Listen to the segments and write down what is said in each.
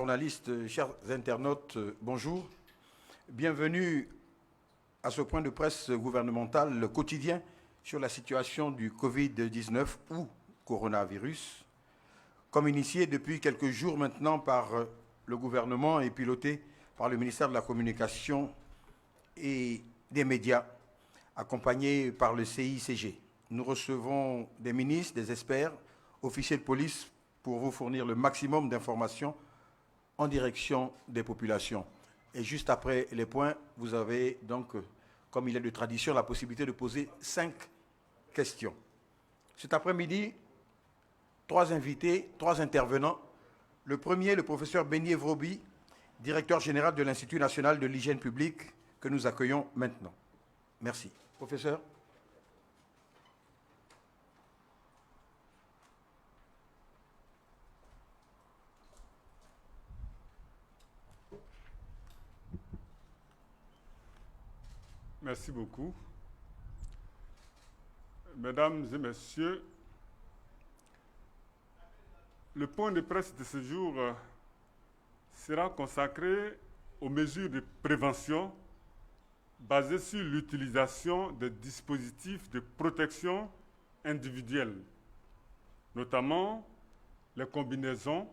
journalistes, chers internautes, bonjour. Bienvenue à ce point de presse gouvernemental le quotidien sur la situation du Covid-19 ou coronavirus, comme initié depuis quelques jours maintenant par le gouvernement et piloté par le ministère de la Communication et des Médias, accompagné par le CICG. Nous recevons des ministres, des experts, officiers de police pour vous fournir le maximum d'informations en direction des populations. Et juste après les points, vous avez donc, comme il est de tradition, la possibilité de poser 5 questions. Cet après-midi, 3 invités, 3 intervenants. Le premier, le professeur Beignet Vrobi, directeur général de l'Institut national de l'hygiène publique, que nous accueillons maintenant. Merci. Professeur. Merci beaucoup. Mesdames et messieurs, le point de presse de ce jour sera consacré aux mesures de prévention basées sur l'utilisation des dispositifs de protection individuelle, notamment les combinaisons,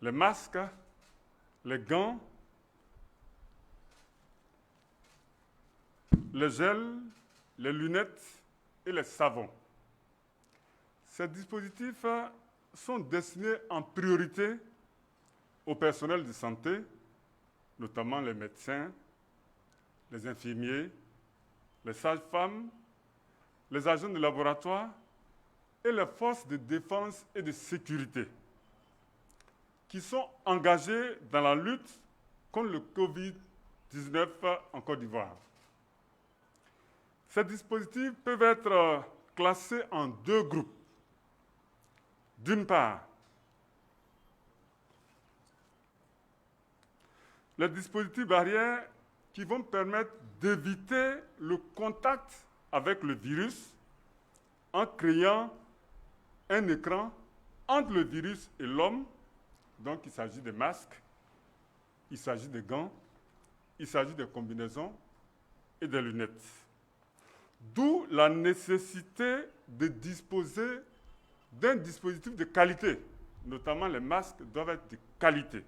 les masques, les gants, les gels, les lunettes et les savons. Ces dispositifs sont destinés en priorité au personnel de santé, notamment les médecins, les infirmiers, les sages-femmes, les agents de laboratoire et les forces de défense et de sécurité qui sont engagés dans la lutte contre le Covid-19 en Côte d'Ivoire. Ces dispositifs peuvent être classés en 2 groupes. D'une part, les dispositifs barrières qui vont permettre d'éviter le contact avec le virus en créant un écran entre le virus et l'homme. Donc, il s'agit des masques, il s'agit des gants, il s'agit des combinaisons et des lunettes. D'où la nécessité de disposer d'un dispositif de qualité. Notamment, les masques doivent être de qualité.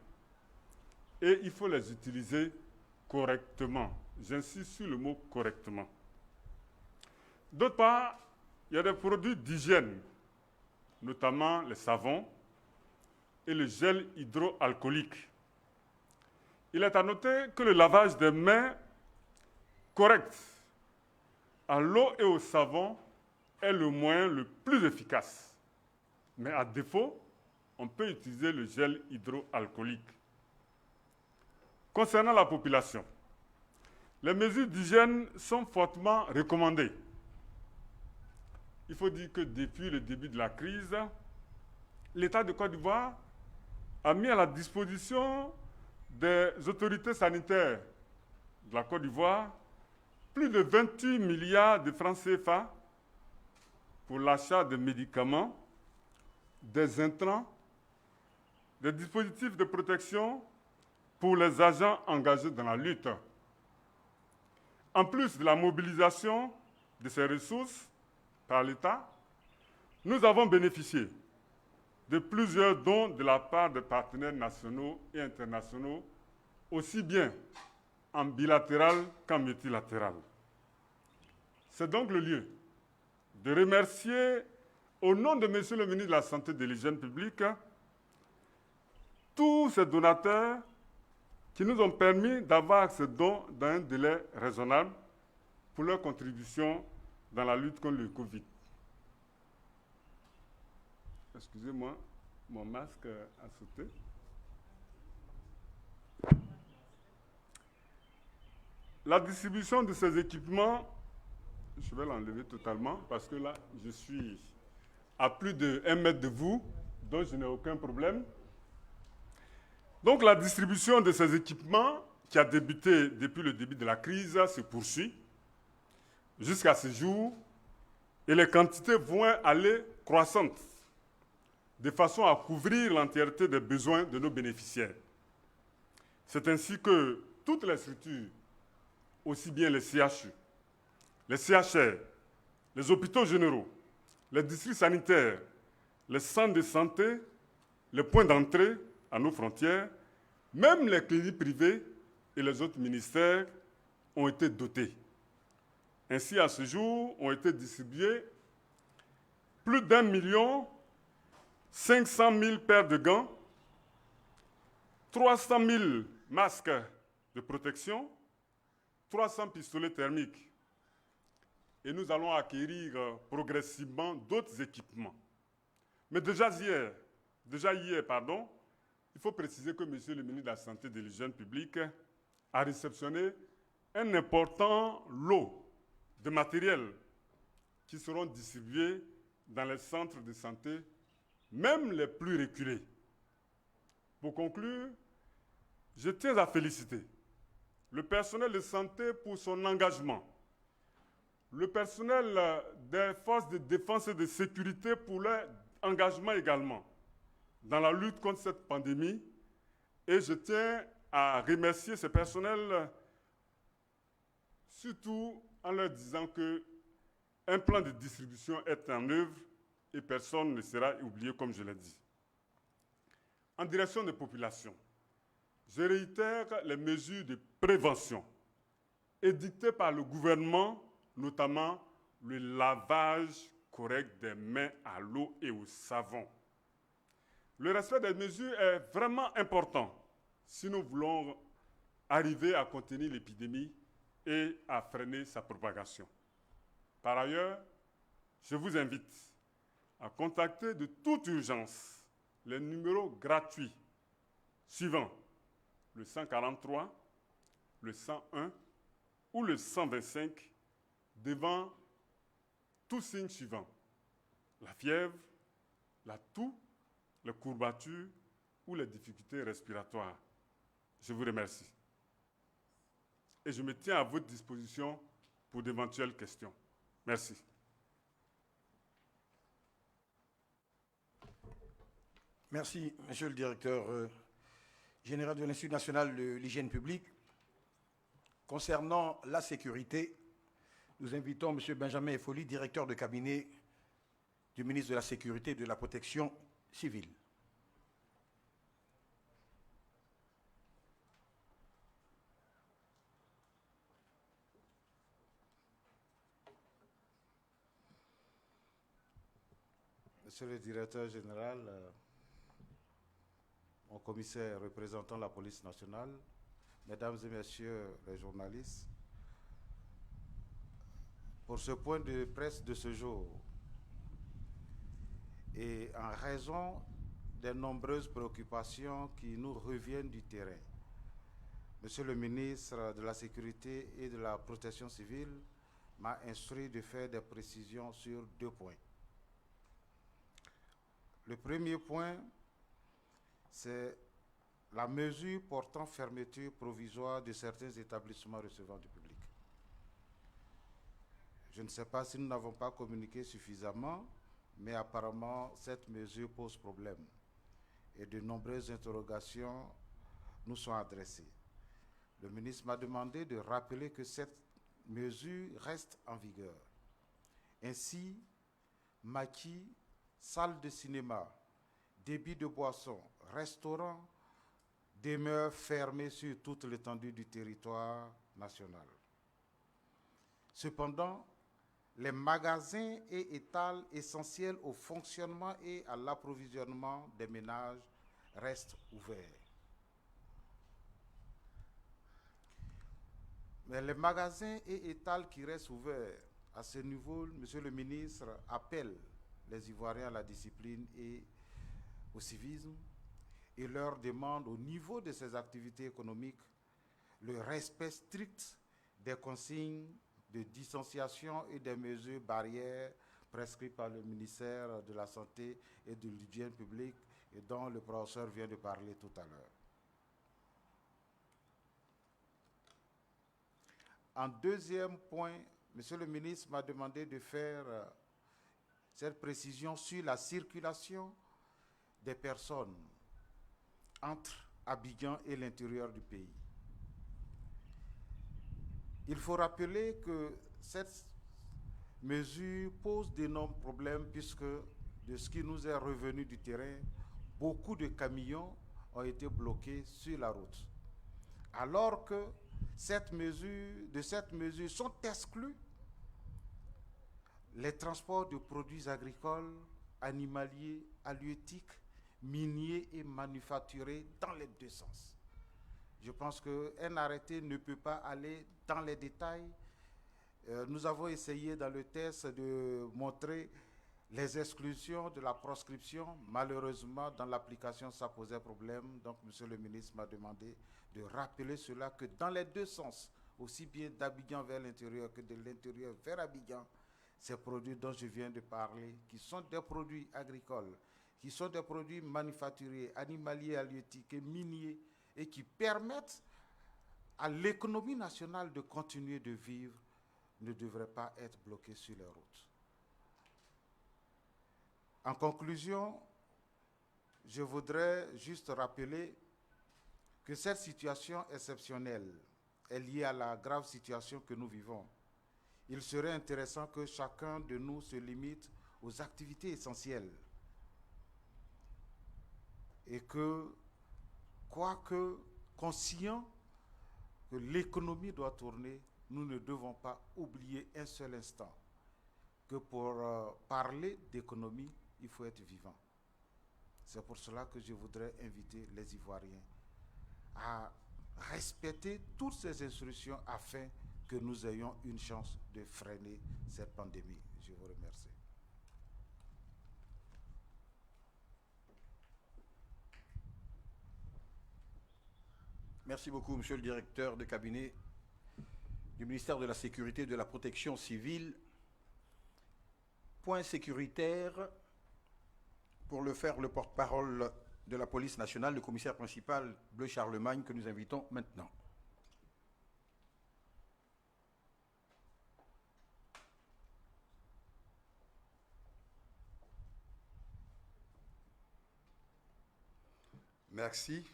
Et il faut les utiliser correctement. J'insiste sur le mot correctement. D'autre part, il y a des produits d'hygiène, notamment les savons et le gel hydroalcoolique. Il est à noter que le lavage des mains correct à l'eau et au savon est le moyen le plus efficace. Mais à défaut, on peut utiliser le gel hydroalcoolique. Concernant la population, les mesures d'hygiène sont fortement recommandées. Il faut dire que depuis le début de la crise, l'État de Côte d'Ivoire a mis à la disposition des autorités sanitaires de la Côte d'Ivoire plus de 28 milliards de francs CFA pour l'achat de médicaments, des intrants, des dispositifs de protection pour les agents engagés dans la lutte. En plus de la mobilisation de ces ressources par l'État, nous avons bénéficié de plusieurs dons de la part de partenaires nationaux et internationaux, aussi bien en bilatéral qu'en multilatéral. C'est donc le lieu de remercier, au nom de M. le ministre de la Santé et de l'Hygiène publique, tous ces donateurs qui nous ont permis d'avoir ces dons dans un délai raisonnable pour leur contribution dans la lutte contre le Covid. Excusez-moi, mon masque a sauté. La distribution de ces équipements, je vais l'enlever totalement parce que là, je suis à plus de 1 mètre de vous, donc je n'ai aucun problème. Donc la distribution de ces équipements, qui a débuté depuis le début de la crise, se poursuit jusqu'à ce jour et les quantités vont aller croissantes. de façon à couvrir l'entièreté des besoins de nos bénéficiaires. C'est ainsi que toutes les structures, aussi bien les CHU, les CHR, les hôpitaux généraux, les districts sanitaires, les centres de santé, les points d'entrée à nos frontières, même les cliniques privées et les autres ministères ont été dotés. Ainsi, à ce jour, ont été distribués plus d'1,5 million paires de gants, 300 000 masques de protection, 300 pistolets thermiques. Et nous allons acquérir progressivement d'autres équipements. Mais déjà hier, il faut préciser que M. le ministre de la Santé et de l'Hygiène publique a réceptionné un important lot de matériel qui seront distribués dans les centres de santé, même les plus reculés. Pour conclure, je tiens à féliciter le personnel de santé pour son engagement, le personnel des forces de défense et de sécurité pour leur engagement également dans la lutte contre cette pandémie. Et je tiens à remercier ces personnels, surtout en leur disant qu'un plan de distribution est en œuvre et personne ne sera oublié, comme je l'ai dit. En direction des populations, je réitère les mesures de prévention édictées par le gouvernement, notamment le lavage correct des mains à l'eau et au savon. Le respect des mesures est vraiment important si nous voulons arriver à contenir l'épidémie et à freiner sa propagation. Par ailleurs, je vous invite à contacter de toute urgence les numéros gratuits suivants: le 143, le 101 ou le 125 devant tous signes suivants: la fièvre, la toux, les courbatures ou les difficultés respiratoires. Je vous remercie. Et je me tiens à votre disposition pour d'éventuelles questions. Merci. Merci, Monsieur le Directeur général de l'Institut national de l'hygiène publique. Concernant la sécurité, nous invitons M. Benjamin Efoli, directeur de cabinet du ministre de la Sécurité et de la Protection civile. Monsieur le directeur général, mon commissaire représentant la police nationale, mesdames et messieurs les journalistes, pour ce point de presse de ce jour, et en raison des nombreuses préoccupations qui nous reviennent du terrain, Monsieur le ministre de la Sécurité et de la Protection civile m'a instruit de faire des précisions sur 2 points. Le premier point, c'est la mesure portant fermeture provisoire de certains établissements recevant du public. Je ne sais pas si nous n'avons pas communiqué suffisamment, mais apparemment cette mesure pose problème et de nombreuses interrogations nous sont adressées. Le ministre m'a demandé de rappeler que cette mesure reste en vigueur. Ainsi, maquis, salles de cinéma, débits de boissons, restaurants demeurent fermés sur toute l'étendue du territoire national. Cependant, les magasins et étals essentiels au fonctionnement et à l'approvisionnement des ménages restent ouverts. Mais les magasins et étals qui restent ouverts, à ce niveau, Monsieur le ministre appelle les Ivoiriens à la discipline et au civisme et leur demande au niveau de ces activités économiques le respect strict des consignes de distanciation et des mesures barrières prescrites par le ministère de la Santé et de l'Hygiène publique et dont le professeur vient de parler tout à l'heure. En deuxième point, Monsieur le ministre m'a demandé de faire cette précision sur la circulation des personnes entre Abidjan et l'intérieur du pays. Il faut rappeler que cette mesure pose d'énormes problèmes puisque, de ce qui nous est revenu du terrain, beaucoup de camions ont été bloqués sur la route. Alors que de cette mesure sont exclus les transports de produits agricoles, animaliers, halieutiques, miniers et manufacturés dans les deux sens. Je pense qu'un arrêté ne peut pas aller dans les détails. Nous avons essayé dans le texte de montrer les exclusions de la proscription. Malheureusement, dans l'application, ça posait problème. Donc, monsieur le ministre m'a demandé de rappeler cela, que dans les deux sens, aussi bien d'Abidjan vers l'intérieur que de l'intérieur vers Abidjan, ces produits dont je viens de parler, qui sont des produits agricoles, qui sont des produits manufacturiers, animaliers, halieutiques et miniers, et qui permettent à l'économie nationale de continuer de vivre, ne devraient pas être bloqués sur les routes. En conclusion, je voudrais juste rappeler que cette situation exceptionnelle est liée à la grave situation que nous vivons. Il serait intéressant que chacun de nous se limite aux activités essentielles et que, quoique conscient que l'économie doit tourner, nous ne devons pas oublier un seul instant que pour parler d'économie, il faut être vivant. C'est pour cela que je voudrais inviter les Ivoiriens à respecter toutes ces instructions afin que nous ayons une chance de freiner cette pandémie. Je vous remercie. Merci beaucoup, monsieur le directeur de cabinet du ministère de la Sécurité et de la Protection civile. Point sécuritaire, pour le faire, le porte-parole de la police nationale, le commissaire principal Bleu Charlemagne, que nous invitons maintenant. Merci.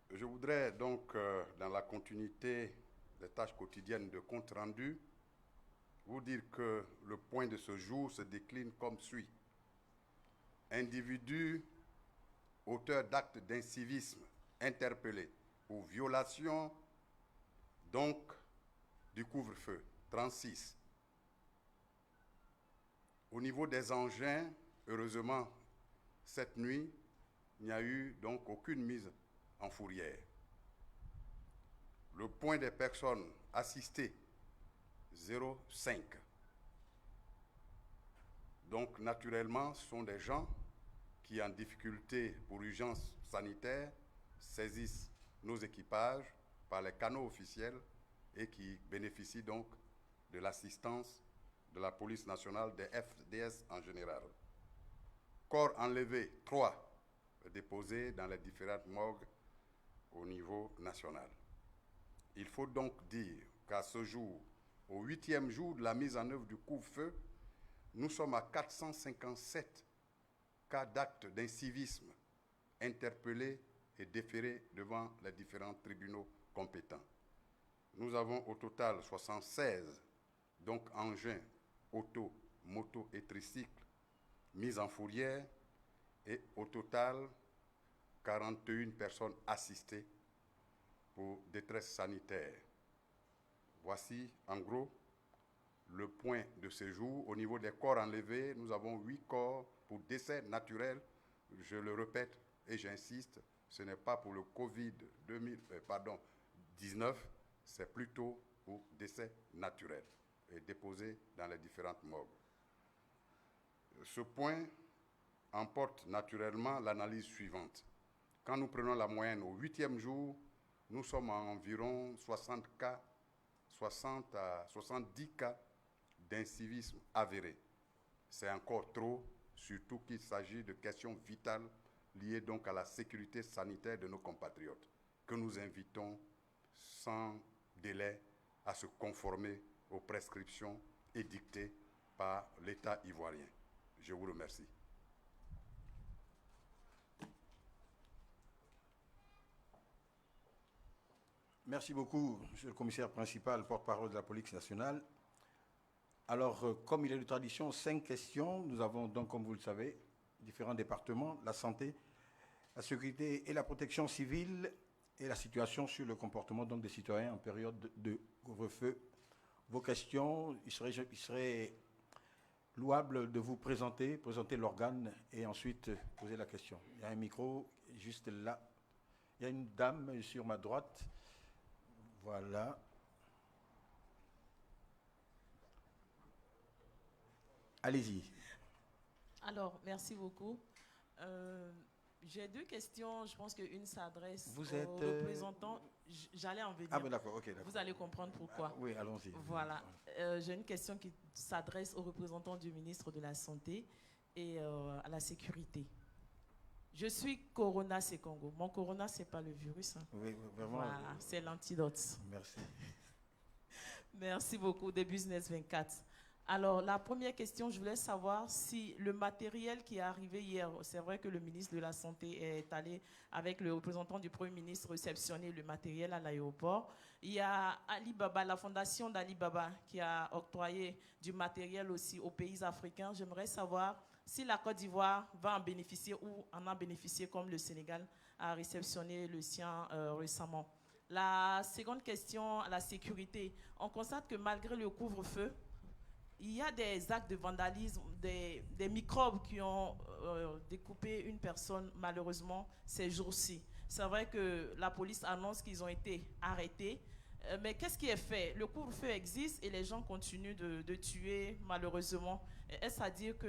Je voudrais donc, dans la continuité des tâches quotidiennes de compte rendu, vous dire que le point de ce jour se décline comme suit. Individu auteur d'actes d'incivisme interpellé pour violation donc du couvre-feu, 36. Au niveau des engins, heureusement, cette nuit, il n'y a eu donc aucune mise en fourrière. Le point des personnes assistées, 0,5. Donc, naturellement, ce sont des gens qui, en difficulté pour urgence sanitaire, saisissent nos équipages par les canaux officiels et qui bénéficient donc de l'assistance de la police nationale, des FDS en général. Corps enlevés, 3, déposés dans les différentes morgues au niveau national. Il faut donc dire qu'à ce jour, au 8e jour de la mise en œuvre du couvre-feu, nous sommes à 457 cas d'actes d'incivisme interpellés et déférés devant les différents tribunaux compétents. Nous avons au total 76 donc engins auto, moto et tricycles mis en fourrière et au total 41 personnes assistées pour détresse sanitaire. Voici en gros le point de séjour. Au niveau des corps enlevés, nous avons 8 corps pour décès naturel. Je le répète et j'insiste, ce n'est pas pour le Covid-19, c'est plutôt pour décès naturel et déposé dans les différentes morgues. Ce point emporte naturellement l'analyse suivante. Quand nous prenons la moyenne au 8e jour, nous sommes à environ 60 à 70 cas d'incivisme avéré. C'est encore trop, surtout qu'il s'agit de questions vitales liées donc à la sécurité sanitaire de nos compatriotes, que nous invitons sans délai à se conformer aux prescriptions édictées par l'État ivoirien. Je vous remercie. Merci beaucoup, monsieur le commissaire principal, porte-parole de la police nationale. Alors, comme il est de tradition, 5 questions. Nous avons donc, comme vous le savez, différents départements, la santé, la sécurité et la protection civile et la situation sur le comportement donc, des citoyens en période de couvre-feu. Vos questions, il serait louable de vous présenter l'organe et ensuite poser la question. Il y a un micro juste là. Il y a une dame sur ma droite. Voilà. Allez-y. Alors, merci beaucoup. J'ai 2 questions. Je pense qu'une s'adresse Vous aux êtes, représentants. J'allais en venir. Ah ben d'accord, ok. D'accord. Vous allez comprendre pourquoi. Oui, allons-y. Voilà. J'ai une question qui s'adresse aux représentants du ministre de la Santé et à la sécurité. Je suis Corona Sekongo. Mon Corona, ce n'est pas le virus. Hein. Oui, vraiment. Voilà, c'est l'antidote. Merci. Merci beaucoup, des Business 24. Alors, la première question, je voulais savoir si le matériel qui est arrivé hier, c'est vrai que le ministre de la Santé est allé avec le représentant du Premier ministre réceptionner le matériel à l'aéroport. Il y a Alibaba, la fondation d'Alibaba, qui a octroyé du matériel aussi aux pays africains. J'aimerais savoir si la Côte d'Ivoire va en bénéficier ou en a bénéficié comme le Sénégal a réceptionné le sien récemment. La seconde question, la sécurité. On constate que malgré le couvre-feu, il y a des actes de vandalisme, des microbes qui ont découpé une personne, malheureusement, ces jours-ci. C'est vrai que la police annonce qu'ils ont été arrêtés. Mais qu'est-ce qui est fait? Le couvre-feu existe et les gens continuent de tuer, malheureusement. Est-ce à dire que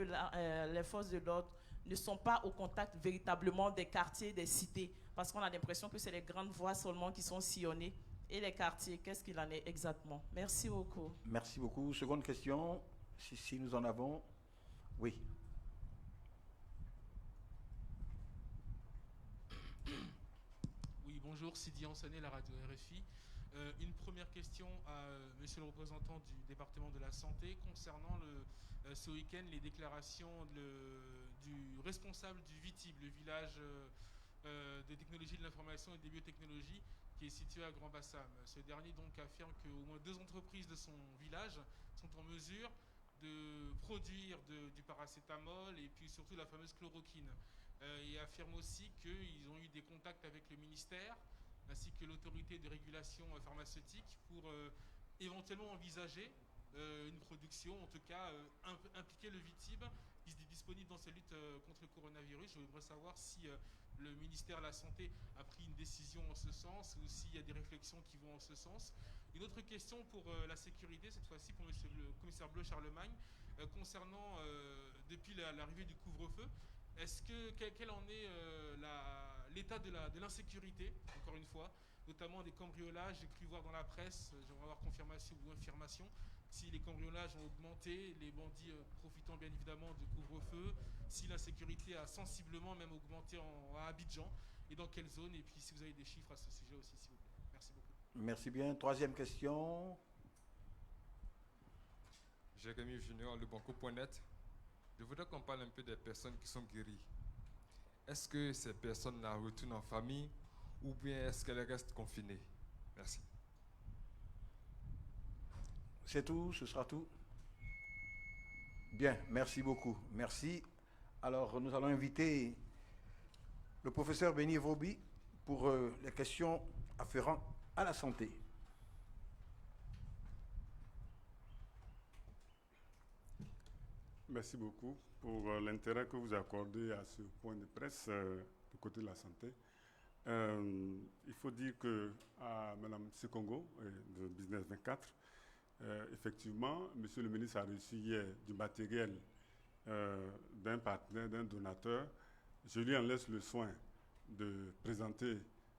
les forces de l'ordre ne sont pas au contact véritablement des quartiers, des cités? Parce qu'on a l'impression que c'est les grandes voies seulement qui sont sillonnées. Et les quartiers, qu'est-ce qu'il en est exactement? Merci beaucoup. Merci beaucoup. Seconde question, si nous en avons. Oui. Oui, bonjour, Sidi Ansané, la radio RFI. Une première question à monsieur le représentant du département de la santé concernant ce week-end les déclarations du responsable du VITIB, le village de technologie de l'information et des biotechnologies qui est situé à Grand Bassam. Ce dernier donc affirme qu'au moins 2 entreprises de son village sont en mesure de produire du paracétamol et puis surtout la fameuse chloroquine. Il affirme aussi qu'ils ont eu des contacts avec le ministère ainsi que l'autorité de régulation pharmaceutique pour éventuellement envisager une production, en tout cas impliquer le VITIB qui est disponible dans cette lutte contre le coronavirus. Je voudrais savoir si le ministère de la Santé a pris une décision en ce sens ou s'il y a des réflexions qui vont en ce sens. Une autre question pour la sécurité, cette fois-ci pour monsieur le commissaire Bleu Charlemagne, concernant depuis l'arrivée du couvre-feu. Quel en est l'état de l'insécurité, encore une fois, notamment des cambriolages? J'ai cru voir dans la presse, j'aimerais avoir confirmation ou infirmation, si les cambriolages ont augmenté, les bandits profitant bien évidemment du couvre-feu, si l'insécurité a sensiblement même augmenté à Abidjan, et dans quelle zone, et puis si vous avez des chiffres à ce sujet aussi, s'il vous plaît. Merci beaucoup. Merci bien. Troisième question. Jérémy Junior, lebanco.net. Je voudrais qu'on parle un peu des personnes qui sont guéries. Est-ce que ces personnes-là retournent en famille ou bien est-ce qu'elles restent confinées? Merci. C'est tout, ce sera tout. Bien, merci beaucoup. Merci. Alors, nous allons inviter le professeur Béni Vrobi pour les questions afférentes à la santé. Merci beaucoup pour l'intérêt que vous accordez à ce point de presse du côté de la santé. Il faut dire que à Mme Sekongo de Business 24, effectivement, M. le ministre a reçu hier du matériel d'un partenaire, d'un donateur. Je lui en laisse le soin de présenter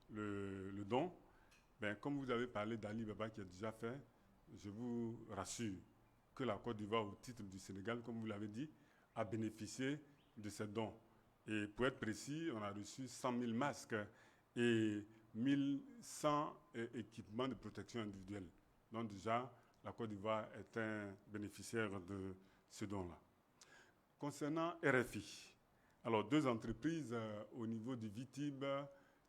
le don. Ben, comme vous avez parlé d'Ali Baba qui a déjà fait, je vous rassure que la Côte d'Ivoire, au titre du Sénégal, comme vous l'avez dit, a bénéficié de ces dons. Et pour être précis, on a reçu 100 000 masques et 1100 équipements de protection individuelle. Donc déjà, la Côte d'Ivoire est un bénéficiaire de ce don-là. Concernant RFI, alors 2 entreprises au niveau du VITIB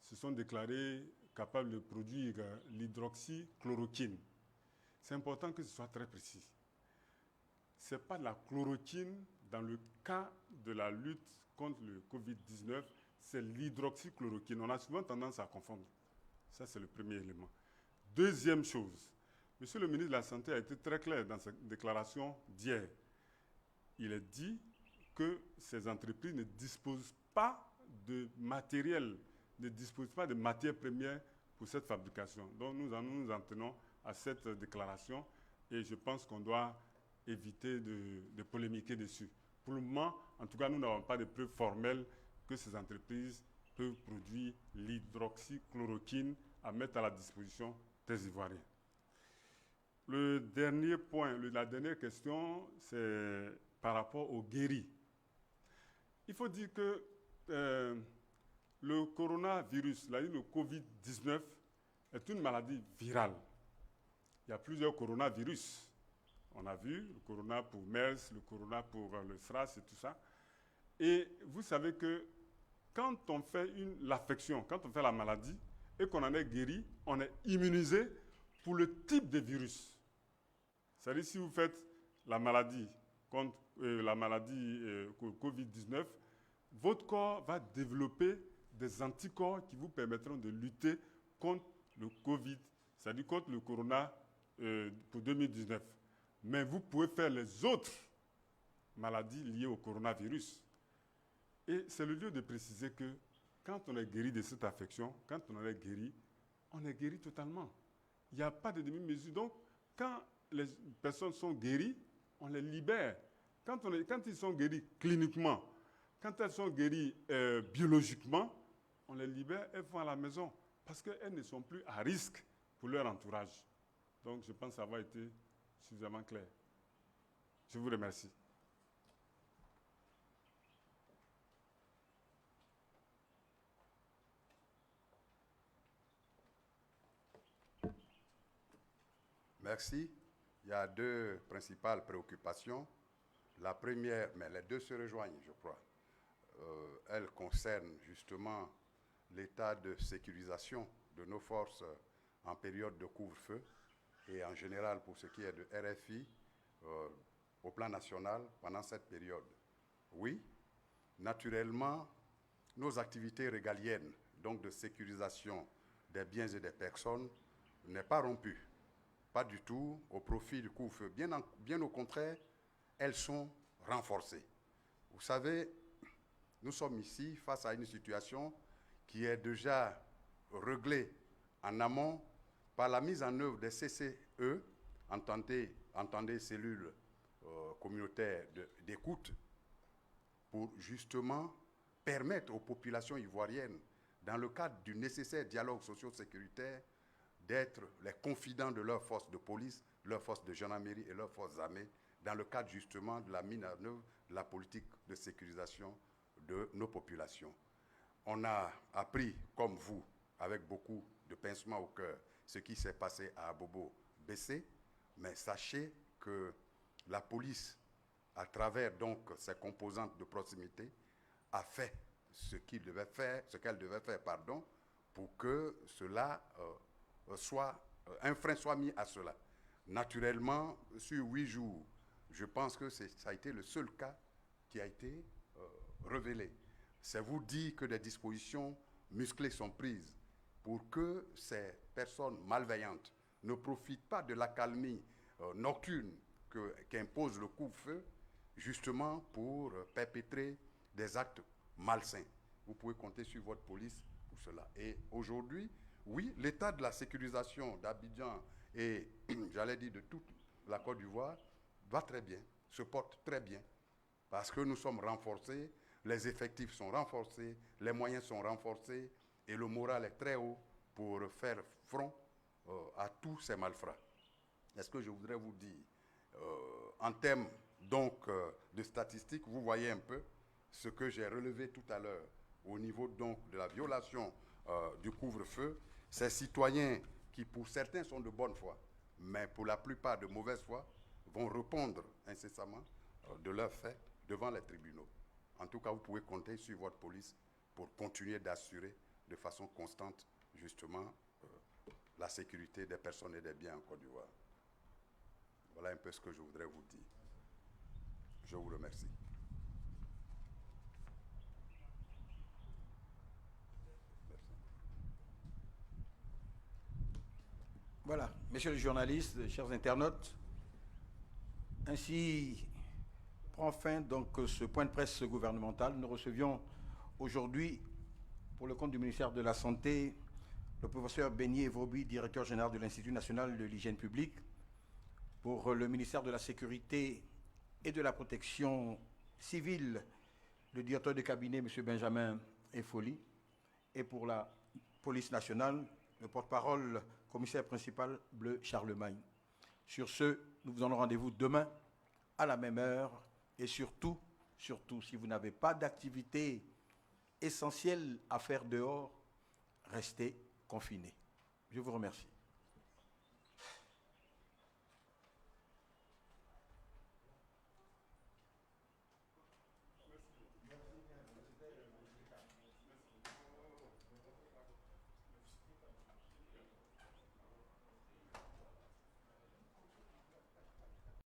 se sont déclarés capables de produire l'hydroxychloroquine. C'est important que ce soit très précis. Ce n'est pas la chloroquine dans le cas de la lutte contre le Covid-19, c'est l'hydroxychloroquine. On a souvent tendance à confondre. Ça, c'est le premier élément. Deuxième chose, Monsieur le ministre de la Santé a été très clair dans sa déclaration d'hier. Il a dit que ces entreprises ne disposent pas de matériel, ne disposent pas de matières premières pour cette fabrication. Donc nous en tenons à cette déclaration et je pense qu'on doit éviter de polémiquer dessus. Pour le moment, en tout cas, nous n'avons pas de preuves formelles que ces entreprises peuvent produire l'hydroxychloroquine à mettre à la disposition des Ivoiriens. Le dernier point, la dernière question, c'est par rapport aux guéris. Il faut dire que le coronavirus, le Covid-19, est une maladie virale. Il y a plusieurs coronavirus. On a vu le corona pour MERS, le corona pour le SRAS et tout ça. Et vous savez que quand on fait l'affection, quand on fait la maladie et qu'on en est guéri, on est immunisé pour le type de virus. C'est-à-dire si vous faites la maladie contre Covid-19, votre corps va développer des anticorps qui vous permettront de lutter contre le Covid, c'est-à-dire contre le corona pour 2019. Mais vous pouvez faire les autres maladies liées au coronavirus. Et c'est le lieu de préciser que quand on est guéri de cette affection, quand on est guéri totalement. Il n'y a pas de demi-mesure. Donc, quand les personnes sont guéries, on les libère. Quand ils sont guéris cliniquement, quand elles sont guéries biologiquement, on les libère, elles vont à la maison parce qu'elles ne sont plus à risque pour leur entourage. Donc, je pense avoir été suffisamment clair. Je vous remercie. Merci. Il y a deux principales préoccupations. La première, mais les deux se rejoignent, je crois. Elle concerne justement l'état de sécurisation de nos forces en période de couvre-feu et en général pour ce qui est de RFI au plan national pendant cette période. Oui, naturellement, nos activités régaliennes, donc de sécurisation des biens et des personnes, n'est pas rompue. Pas du tout au profit du couvre-feu. Bien au contraire, elles sont renforcées. Vous savez, nous sommes ici face à une situation qui est déjà réglée en amont par la mise en œuvre des CCE, entendez cellules communautaires d'écoute, pour justement permettre aux populations ivoiriennes, dans le cadre du nécessaire dialogue socio-sécuritaire, d'être les confidents de leurs forces de police, leurs forces de gendarmerie et leurs forces armées, dans le cadre justement de la mise en œuvre de la politique de sécurisation de nos populations. On a appris, comme vous, avec beaucoup de pincement au cœur, ce qui s'est passé à Abobo-Bessé, mais sachez que la police, à travers donc ses composantes de proximité, a fait ce qu'elle devait faire, pour que cela un frein soit mis à cela. Naturellement, sur 8 jours, je pense que ça a été le seul cas qui a été révélé. C'est vous dire que des dispositions musclées sont prises pour que ces personnes malveillantes ne profitent pas de l'accalmie nocturne qu'impose le couvre-feu, justement pour perpétrer des actes malsains. Vous pouvez compter sur votre police pour cela. Et aujourd'hui, oui, l'état de la sécurisation d'Abidjan et, j'allais dire, de toute la Côte d'Ivoire va très bien, se porte très bien, parce que nous sommes renforcés, les effectifs sont renforcés, les moyens sont renforcés, et le moral est très haut pour faire front à tous ces malfrats. Est-ce que je voudrais vous dire, en termes donc de statistiques, vous voyez un peu ce que j'ai relevé tout à l'heure au niveau donc de la violation du couvre-feu. Ces citoyens qui pour certains sont de bonne foi, mais pour la plupart de mauvaise foi, vont répondre incessamment de leurs faits devant les tribunaux. En tout cas, vous pouvez compter sur votre police pour continuer d'assurer de façon constante, justement, la sécurité des personnes et des biens en Côte d'Ivoire. Voilà un peu ce que je voudrais vous dire. Je vous remercie. Voilà, messieurs les journalistes, chers internautes, ainsi prend fin donc ce point de presse gouvernemental. Nous recevions aujourd'hui, pour le compte du ministère de la Santé, le professeur Beignet Evrobi, directeur général de l'Institut national de l'hygiène publique, pour le ministère de la Sécurité et de la Protection civile, le directeur de cabinet, M. Benjamin Efoli, et pour la police nationale, le porte-parole, commissaire principal Bleu Charlemagne. Sur ce, nous vous donnons rendez-vous demain à la même heure, et surtout, si vous n'avez pas d'activité essentielle à faire dehors, restez confinés. Je vous remercie.